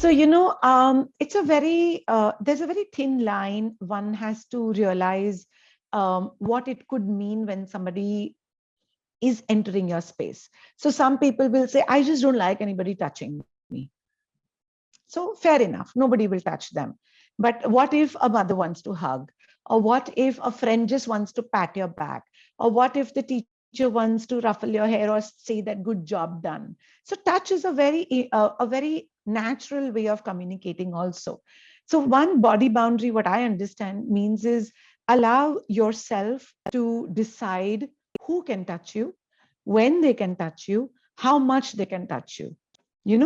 So, it's a very, there's a very thin line. One has to realize what it could mean when somebody is entering your space. So some people will say, I just don't like anybody touching me. So fair enough, nobody will touch them. But what if a mother wants to hug? Or what if a friend just wants to pat your back? Or what if the teacher wants to ruffle your hair or say that good job done? So touch is a very natural way of communicating also. So one body boundary, what I understand means is allow yourself to decide who can touch you, when they can touch you, how much they can touch you.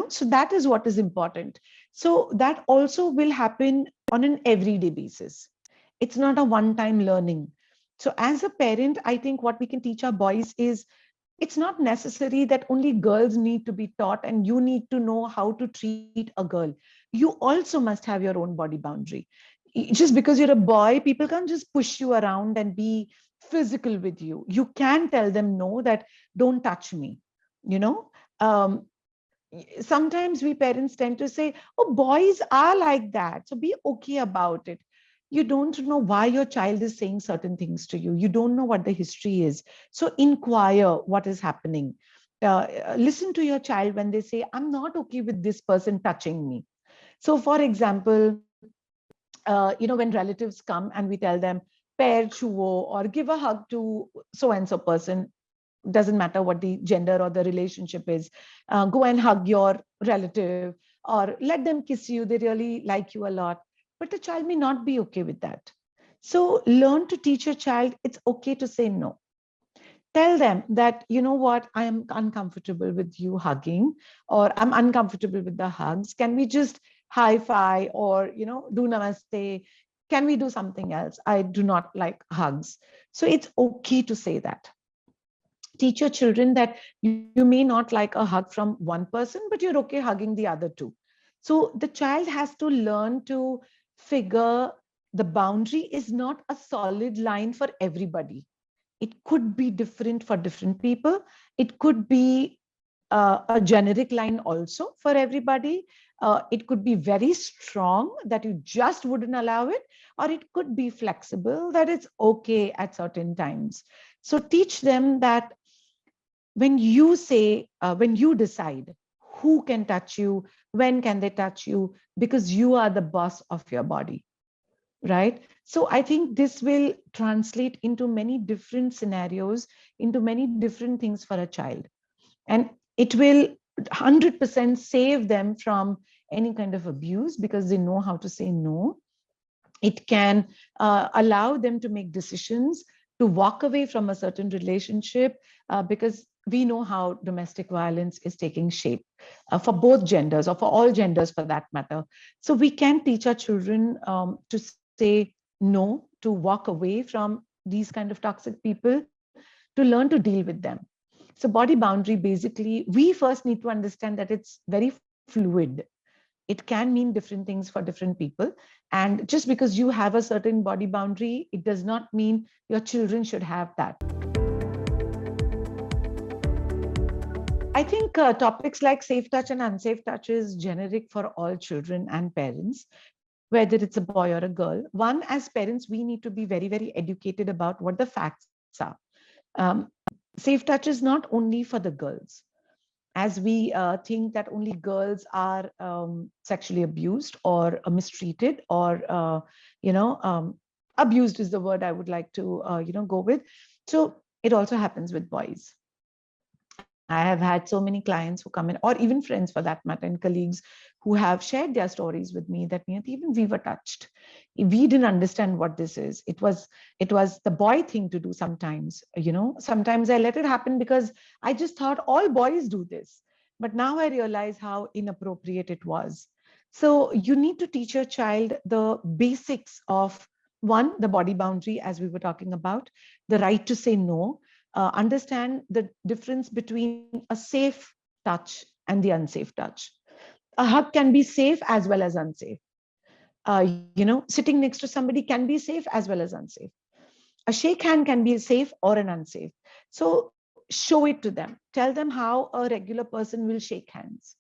So that is what is important. So that also will happen on an everyday basis. It's not a one time learning. So as a parent, I think what we can teach our boys is it's not necessary that only girls need to be taught and you need to know how to treat a girl. You also must have your own body boundary. Just because you're a boy, people can't just push you around and be physical with you. You can tell them no, that don't touch me. you know um, Sometimes we parents tend to say, oh, boys are like that, so be okay about it. You don't know why your child is saying certain things to you. You don't know what the history is. So inquire what is happening. Listen to your child when they say, I'm not okay with this person touching me. So for example, when relatives come and we tell them, pair chuo, or give a hug to so and so person, doesn't matter what the gender or the relationship is. Go and hug your relative or let them kiss you. They really like you a lot. But the child may not be okay with that. So learn to teach your child it's okay to say no. Tell them that, you know what, I am uncomfortable with you hugging, or I'm uncomfortable with the hugs. Can we just high five, or, do namaste? Can we do something else? I do not like hugs. So it's okay to say that. Teach your children that you may not like a hug from one person, but you're okay hugging the other two. So the child has to learn to figure the boundary is not a solid line for everybody. It could be different for different people. It could be a generic line also for everybody. It could be very strong that you just wouldn't allow it, or it could be flexible that it's okay at certain times. So teach them that when you decide who can touch you, when can they touch you, because you are the boss of your body, right? So I think this will translate into many different scenarios, into many different things for a child. And it will 100% save them from any kind of abuse because they know how to say no. It can allow them to make decisions, to walk away from a certain relationship, because we know how domestic violence is taking shape for both genders, or for all genders for that matter. So we can teach our children to say no, to walk away from these kind of toxic people, to learn to deal with them. So body boundary, basically, we first need to understand that it's very fluid. It can mean different things for different people. And just because you have a certain body boundary, it does not mean your children should have that. I think topics like safe touch and unsafe touch is generic for all children and parents, whether it's a boy or a girl. One, as parents, we need to be very, very educated about what the facts are. Um, Safe touch is not only for the girls, as we think that only girls are sexually abused or mistreated, or abused is the word I would like to go with. So it also happens with boys. I have had so many clients who come in, or even friends for that matter, and colleagues who have shared their stories with me that, even we were touched. We didn't understand what this is. It was the boy thing to do sometimes. Sometimes I let it happen because I just thought all boys do this. But now I realize how inappropriate it was. So you need to teach your child the basics of, one, the body boundary, as we were talking about, the right to say no, understand the difference between a safe touch and the unsafe touch. A hug can be safe as well as unsafe. Sitting next to somebody can be safe as well as unsafe. A shake hand can be safe or an unsafe. So show it to them. Tell them how a regular person will shake hands.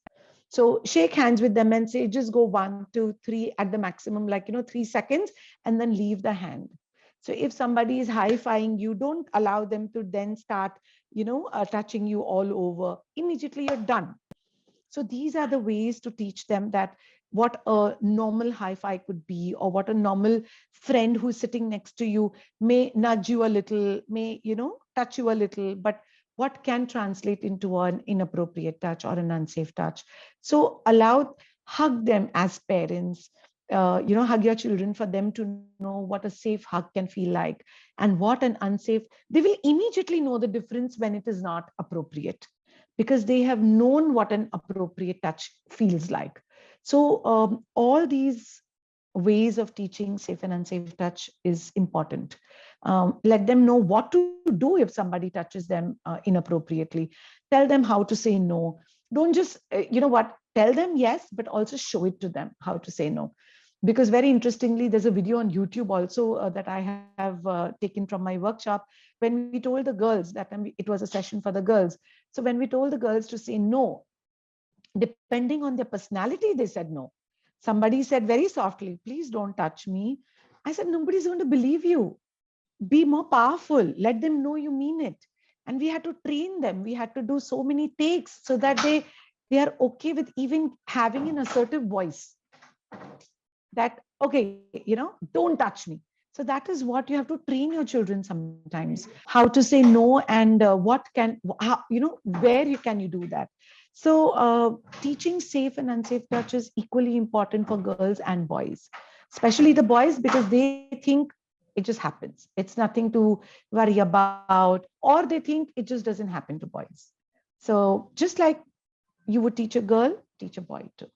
So shake hands with them and say, just go 1, 2, 3 at the maximum, like, 3 seconds, and then leave the hand. So if somebody is high-fiving you, don't allow them to then start, touching you all over. Immediately you're done. So these are the ways to teach them that what a normal high five could be, or what a normal friend who's sitting next to you may nudge you a little, may, touch you a little, but what can translate into an inappropriate touch or an unsafe touch. So hug them as parents, hug your children for them to know what a safe hug can feel like and what an unsafe, they will immediately know the difference when it is not appropriate, because they have known what an appropriate touch feels like. So all these ways of teaching safe and unsafe touch is important. Let them know what to do if somebody touches them inappropriately. Tell them how to say no. Don't just, tell them yes, but also show it to them how to say no. Because very interestingly, there's a video on YouTube also that I have taken from my workshop, when we told the girls, that time it was a session for the girls. So when we told the girls to say no, depending on their personality, they said no. Somebody said very softly, please don't touch me. I said, nobody's going to believe you. Be more powerful. Let them know you mean it. And we had to train them. We had to do so many takes so that they are okay with even having an assertive voice, that, okay, don't touch me. So that is what you have to train your children sometimes, how to say no, and where can you do that. So teaching safe and unsafe touch is equally important for girls and boys, especially the boys, because they think it just happens, it's nothing to worry about, or they think it just doesn't happen to boys. So just like you would teach a girl, teach a boy too.